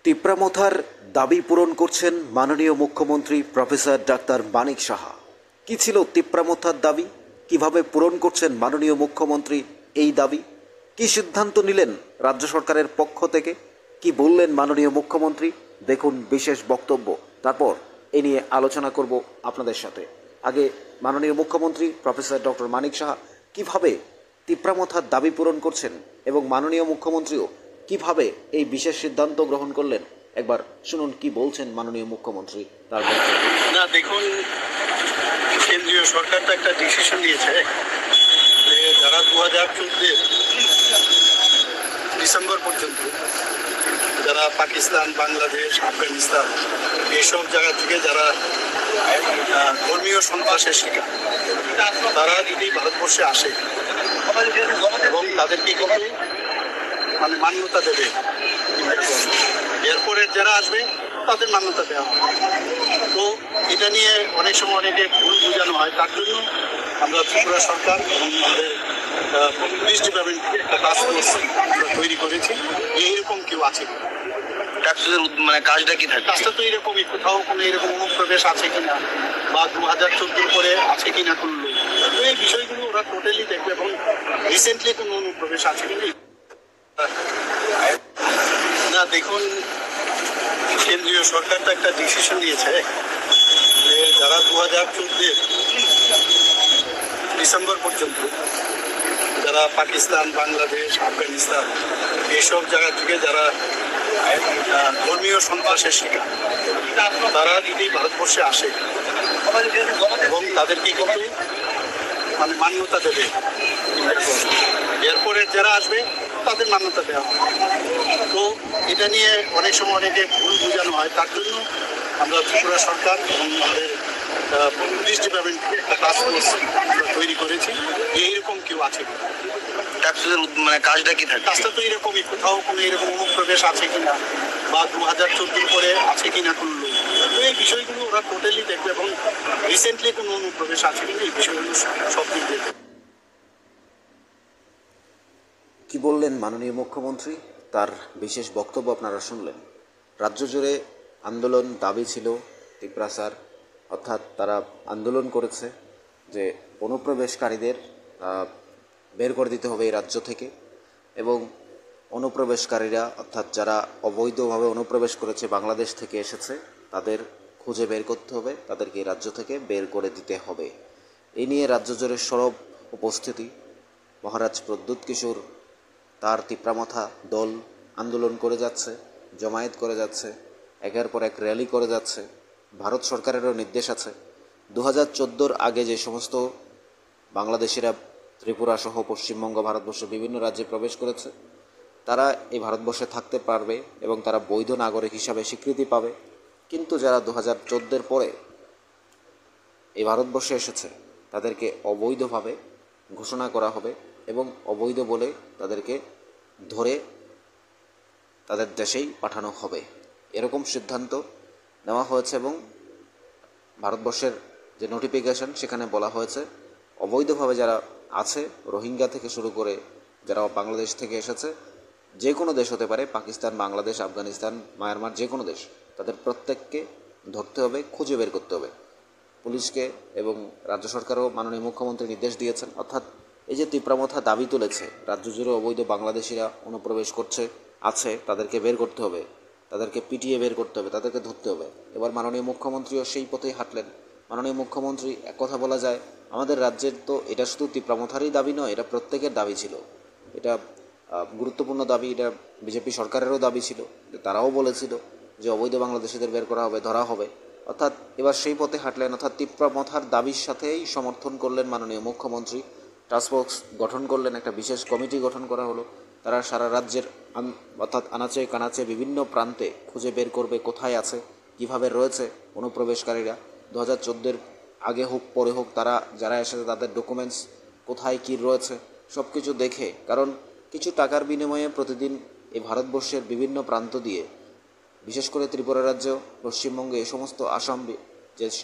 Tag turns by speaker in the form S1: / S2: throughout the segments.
S1: তিপ্রামথার দাবি পূরণ করছেন মাননীয় মুখ্যমন্ত্রী প্রফেসর ডাক্তার মানিক সাহা। কি ছিল তিপ্রামথার দাবি, কিভাবে পূরণ করছেন মাননীয় মুখ্যমন্ত্রী এই দাবি, কি সিদ্ধান্ত নিলেন রাজ্য সরকারের পক্ষ থেকে, কি বললেন মাননীয় মুখ্যমন্ত্রী, দেখুন বিশেষ বক্তব্য। তারপর এ নিয়ে আলোচনা করব আপনাদের সাথে। আগে মাননীয় মুখ্যমন্ত্রী প্রফেসর ডক্টর মানিক সাহা কিভাবে তিপ্রামথার দাবি পূরণ করছেন এবং মাননীয় মুখ্যমন্ত্রীও কিভাবে এই বিশেষ সিদ্ধান্ত গ্রহণ করলেন, একবার শুনুন কি বলছেন মাননীয় মুখ্যমন্ত্রী তার বক্তব্য।
S2: না দেখুন, কেন্দ্রীয় সরকার তো একটা ডিসিশন নিয়েছে যে যারা 2014 ডিসেম্বর পর্যন্ত যারা পাকিস্তান, বাংলাদেশ, আফগানিস্তান এইসব জায়গা থেকে যারা ধর্মীয় সন্ত্রাসের শিকার, তারা যদি ভারতবর্ষে আসে এবং তাদেরকে কিন্তু মান্যতা দেবে, এরপরে যারা আসবে তাদের মান্যতা দেওয়া হবে। তো এটা নিয়ে অনেক সময় অনেকে ভুল বোঝানো হয়, তার জন্য আমরা ত্রিপুরা সরকার এবং আমাদের পুলিশ ডিপার্টমেন্ট থেকে একটা টাস্ক ফোর্স তৈরি করেছি। এইরকম কেউ আছে কাজটা কি থাকে, কাজটা তো এরকমই, কোথাও কোনো এরকম অনুপ্রবেশ আছে কিনা বা 2014 পরে আছে কিনা কোনো লোক, তো এই বিষয়গুলো ওরা টোটালি দেখবে এবং রিসেন্টলি কোনো অনুপ্রবেশ আছে কিনা। না দেখুন, কেন্দ্রীয় সরকার তো একটা ডিসিশন নিয়েছে যে যারা 2014 ডিসেম্বর পর্যন্ত যারা পাকিস্তান, বাংলাদেশ, আফগানিস্তান এইসব জায়গা থেকে যারা ধর্মীয় সন্ত্রাসের শিকার, তারা যদি ভারতবর্ষে আসে এবং তাদেরকে কিন্তু মান্যতা দেবে, এরপরে যারা আসবে তাদের মান্যতা দেওয়া হবে। তো এটা নিয়ে অনেক সময় অনেকে ভুল বোঝানো হয়, তার জন্য আমরা ত্রিপুরা সরকার এবং আমাদের পুলিশ ডিপার্টমেন্ট থেকে একটা টাস্ক ফোর্স তৈরি করেছি। এইরকম কেউ আছে কাজটা কি থাকে, কাজটা তো এরকমই, কোথাও কোনো এরকম অনুপ্রবেশ আছে কিনা বা 2014 পরে আছে কিনা কোনো লোক, তো এই বিষয়গুলো ওরা টোটালি দেখবে এবং রিসেন্টলি কোনো অনুপ্রবেশ আছে কিনা এই বিষয়গুলো সব দিক দেখবে।
S1: কি বললেন মাননীয় মুখ্যমন্ত্রী, তার বিশেষ বক্তব্য আপনারা শুনলেন। রাজ্য জুড়ে আন্দোলন, দাবি ছিল তিপ্রাসার, অর্থাৎ তারা আন্দোলন করেছে যে অনুপ্রবেশকারীদের বের করে দিতে হবে এই রাজ্য থেকে, এবং অনুপ্রবেশকারীরা অর্থাৎ যারা অবৈধভাবে অনুপ্রবেশ করেছে, বাংলাদেশ থেকে এসেছে, তাদের খুঁজে বের করতে হবে, তাদেরকে এই রাজ্য থেকে বের করে দিতে হবে। এই নিয়ে রাজ্য জুড়ে সরব উপস্থিতি। মহারাজ প্রদ্যুৎ কিশোর তার তিপ্রামথা দল আন্দোলন করে যাচ্ছে, জমায়েত করে যাচ্ছে, একের পর এক র্যালি করে যাচ্ছে। ভারত সরকারেরও নির্দেশ আছে 2014 আগে যে সমস্ত বাংলাদেশিরা ত্রিপুরা সহ পশ্চিমবঙ্গ, ভারতবর্ষের বিভিন্ন রাজ্যে প্রবেশ করেছে, তারা এই ভারতবর্ষে থাকতে পারবে এবং তারা বৈধ নাগরিক হিসাবে স্বীকৃতি পাবে। কিন্তু যারা 2014 পরে এই ভারতবর্ষে এসেছে, তাদেরকে অবৈধভাবে ঘোষণা করা হবে এবং অবৈধ বলে তাদেরকে ধরে তাদের দেশেই পাঠানো হবে, এরকম সিদ্ধান্ত নেওয়া হয়েছে। এবং ভারতবর্ষের যে নোটিফিকেশন, সেখানে বলা হয়েছে অবৈধভাবে যারা আছে, রোহিঙ্গা থেকে শুরু করে যারা বাংলাদেশ থেকে এসেছে, যে কোনো দেশ হতে পারে, পাকিস্তান, বাংলাদেশ, আফগানিস্তান, মায়ানমার, যে কোনো দেশ, তাদের প্রত্যেককে ধরতে হবে, খুঁজে বের করতে হবে পুলিশকে। এবং রাজ্য সরকারও মাননীয় মুখ্যমন্ত্রী নির্দেশ দিয়েছেন, অর্থাৎ এই যে তিপ্রামথা দাবি তুলেছে, রাজ্য জুড়ে অবৈধ বাংলাদেশিরা অনুপ্রবেশ করছে, আছে, তাদেরকে বের করতে হবে, তাদেরকে পিটিয়ে বের করতে হবে, তাদেরকে ধরতে হবে। এবার মাননীয় মুখ্যমন্ত্রীও সেই পথেই হাঁটলেন। মাননীয় মুখ্যমন্ত্রী, এক কথা বলা যায়, আমাদের রাজ্যের তো এটা শুধু তিপ্রামথারই দাবি নয়, এটা প্রত্যেকের দাবি ছিল, এটা গুরুত্বপূর্ণ দাবি, এটা বিজেপি সরকারেরও দাবি ছিল, তারাও বলেছিল যে অবৈধ বাংলাদেশিদের বের করা হবে, ধরা হবে। অর্থাৎ এবার সেই পথে হাঁটলেন, অর্থাৎ তিপ্রামথার দাবির সাথেই সমর্থন করলেন মাননীয় মুখ্যমন্ত্রী। টাস্কফোর্স গঠন করলেন, একটা বিশেষ কমিটি গঠন করা হলো, তারা সারা রাজ্যের অর্থাৎ আনাচে কানাচে বিভিন্ন প্রান্তে খুঁজে বের করবে কোথায় আছে, কিভাবে রয়েছে অনুপ্রবেশকারীরা। 2014 আগে হোক পরে হোক, তারা যারা এসেছে তাদের ডকুমেন্টস কোথায় কী রয়েছে সব কিছু দেখে, কারণ কিছু টাকার বিনিময়ে প্রতিদিন এই ভারতবর্ষের বিভিন্ন প্রান্ত দিয়ে, বিশেষ করে ত্রিপুরা রাজ্য, পশ্চিমবঙ্গে, এই সমস্ত আসাম,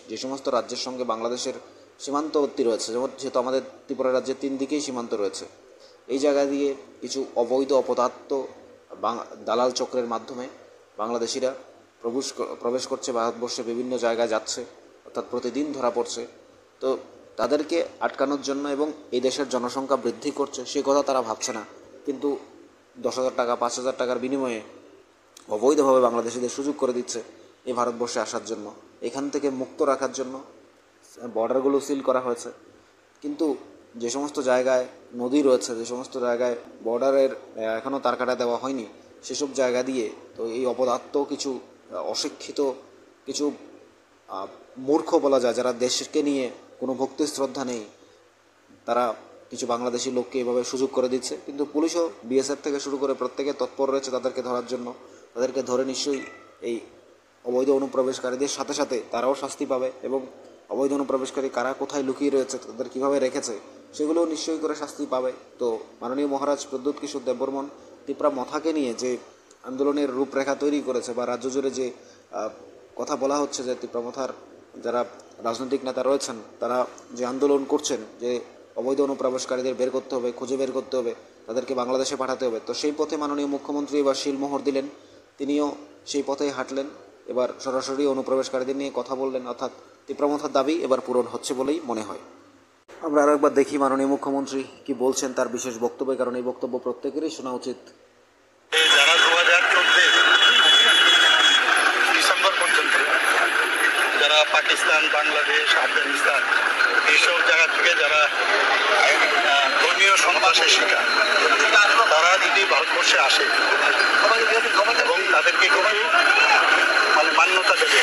S1: যে সমস্ত রাজ্যের সঙ্গে বাংলাদেশের সীমান্তবর্তী রয়েছে, যেহেতু আমাদের ত্রিপুরা রাজ্যের 3 দিকেই সীমান্ত রয়েছে, এই জায়গা দিয়ে কিছু অবৈধ অপদার্থ দালাল চক্রের মাধ্যমে বাংলাদেশিরা প্রবেশ করছে ভারতবর্ষে, বিভিন্ন জায়গায় যাচ্ছে, অর্থাৎ প্রতিদিন ধরা পড়ছে। তো তাদেরকে আটকানোর জন্য এবং এই দেশের জনসংখ্যা বৃদ্ধি করছে সে কথা তারা ভাবছে না, কিন্তু 10,000 টাকা 5,000 টাকার বিনিময়ে অবৈধভাবে বাংলাদেশিদের সুযোগ করে দিচ্ছে এই ভারতবর্ষে আসার জন্য, এখান থেকে মুক্ত রাখার জন্য বর্ডারগুলো সিল করা হয়েছে। কিন্তু যে সমস্ত জায়গায় নদী রয়েছে, যে সমস্ত জায়গায় বর্ডারের এখনও তারকাটা দেওয়া হয়নি, সেসব জায়গা দিয়ে তো এই অপদার্থ কিছু অশিক্ষিত, কিছু মূর্খ বলা যায়, যারা দেশকে নিয়ে কোনো ভক্তি শ্রদ্ধা নেই, তারা কিছু বাংলাদেশি লোককে এভাবে সুযোগ করে দিচ্ছে। কিন্তু পুলিশও বিএসএফ থেকে শুরু করে প্রত্যেকে তৎপর রয়েছে তাদেরকে ধরার জন্য। তাদেরকে ধরে নিশ্চয়ই এই অবৈধ অনুপ্রবেশকারীদের সাথে সাথে তারাও শাস্তি পাবে, এবং অবৈধ অনুপ্রবেশকারী কারা কোথায় লুকিয়ে রয়েছে, তাদের কীভাবে রেখেছে, সেগুলোও নিশ্চয়ই করে শাস্তি পাবে। তো মাননীয় মহারাজ প্রদ্যোৎ কিশোর দেববর্মন তিপ্রা মথাকে নিয়ে যে আন্দোলনের রূপরেখা তৈরি করেছে, বা রাজ্য জুড়ে যে কথা বলা হচ্ছে যে তিপ্রা মথার যারা রাজনৈতিক নেতা রয়েছেন তারা যে আন্দোলন করছেন যে অবৈধ অনুপ্রবেশকারীদের বের করতে হবে, খুঁজে বের করতে হবে, তাদেরকে বাংলাদেশে পাঠাতে হবে, তো সেই পথে মাননীয় মুখ্যমন্ত্রী এবার শিলমোহর দিলেন। তিনিও সেই পথেই হাঁটলেন, এবার সরাসরি অনুপ্রবেশকারীদের নিয়ে কথা বললেন, অর্থাৎ তিপ্রা মথার দাবি এবার পূরণ হচ্ছে বলেই মনে হয়। আমরা আরও একবার দেখি মাননীয় মুখ্যমন্ত্রী কি বলছেন তার বিশেষ বক্তব্যে, কারণ এই বক্তব্য প্রত্যেকেরই শোনা উচিত।
S2: যারা 2014 ডিসেম্বর পর্যন্ত যারা পাকিস্তান, বাংলাদেশ, আফগানিস্তান এইসব জায়গা থেকে যারা ধর্মীয় সন্ত্রাসের শিকার, তারা যদি ভারতবর্ষে আসে এবং তাদেরকে কোনো মান্যতা দেবে